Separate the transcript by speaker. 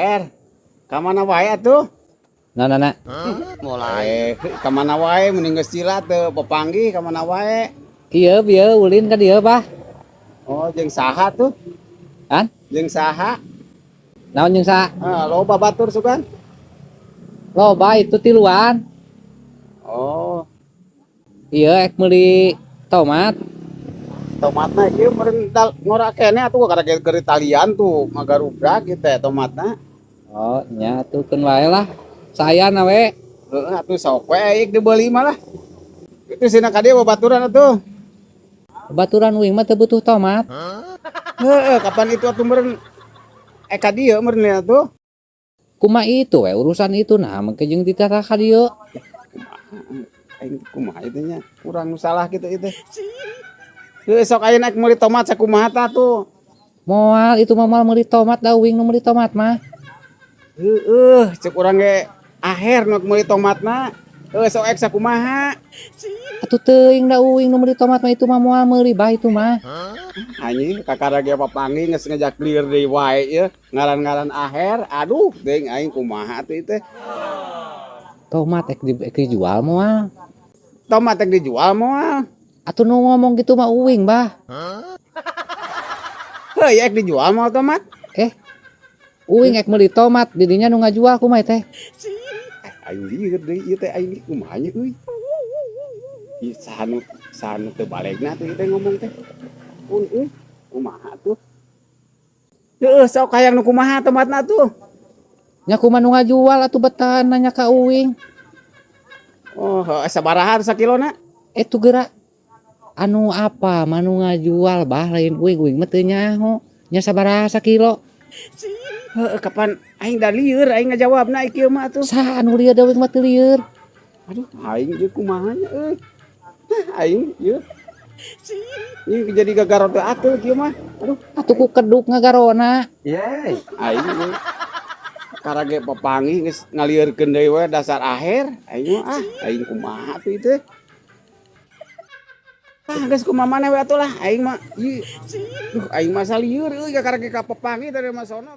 Speaker 1: aher. Ka mana wae atuh?
Speaker 2: Nah.
Speaker 1: Mulai ka mana wae mending geus cila teu papanggih ka mana wae.
Speaker 2: Iya, bieu ulin ka dieu, Bah.
Speaker 1: Oh, jeung saha tuh?
Speaker 2: Kan?
Speaker 1: Jeung saha?
Speaker 2: Naon jeung sa?
Speaker 1: Loba batur sugan.
Speaker 2: Loba itu tiluan.
Speaker 1: Oh,
Speaker 2: Iya, ek meuli tomat.
Speaker 1: tomatna ieu meureun ngora kene atuh gara keur Italian tuh magarubrak kitu teh tomatna.
Speaker 2: Oh, nya atukeun wae lah. Saya na we.
Speaker 1: Heeh, atuh sok we aing dibeuli mah lah. Itu cenah ka dieu babaturan atuh.
Speaker 2: Baturan uing mah teu butuh tomat.
Speaker 1: Heeh, kapan itu atuh meureun ka dieu meureun atuh.
Speaker 2: Kumaha itu we urusan itu nah mangke jeung ditata ka dieu.
Speaker 1: Aing kumaha itu nya kurang salah kitu itu. Heuh sok aya naik meuli tomat sakumaha tah tuh.
Speaker 2: Moal itu mah moal meuli tomat da uing nu meuli tomat mah.
Speaker 1: Heuh cek urang ge aher nu meuli tomatna. Heuh sok ek sakumaha.
Speaker 2: Atuh teuing da uing nu meuli tomat mah itu mah moal meuli bah itu mah.
Speaker 1: Anjing kakara ge papanggih geus ngajak clear deui wae ieu ngaran-ngaran aher. Aduh deing aing kumaha atuh itu.
Speaker 2: Tomat ek dijual moal.
Speaker 1: Tomat yang dijual moal.
Speaker 2: Atuh nu ngomong gitu mah uing bah.
Speaker 1: Heuh ek dijual moal tomat.
Speaker 2: Uing ek meuli tomat didinya nu ngajual kumaha teh.
Speaker 1: Aing lieur deui ieu teh aing kumaha nya euy. Ieu sanu teu balegna teh ieu ngomong teh. Kumaha tuh? Heuh sok hayang nu kumaha tomatna tuh.
Speaker 2: Nya kumaha nu ngajual atuh betahan nanya ka uing.
Speaker 1: Oh, sabaraha sakilona?
Speaker 2: Itu geura anu apa manu ngajual bah lain uing mah teu nyaho. Nya sabaraha sakilo?
Speaker 1: Heuh kapan aing da lieur aing ngajawabna ieu mah atuh.
Speaker 2: Saha anu lieur da uing mah teu lieur.
Speaker 1: Aduh aing ieu kumaha nya euy. Aing ieu. Ini jadi gagaro teu atuh ieu mah. Aduh,
Speaker 2: Atuh ku keduk ngagarona.
Speaker 1: yeay. Aing ieu. Kara ge papanggih geus ngalieureun deui we dasar aher. Aing mah aing kumaha tuh itu. Geus kumaha maneh we atuh lah aing mah ieu. Duh aing mah salieur euy kara ge ka papanggih dari mah sono.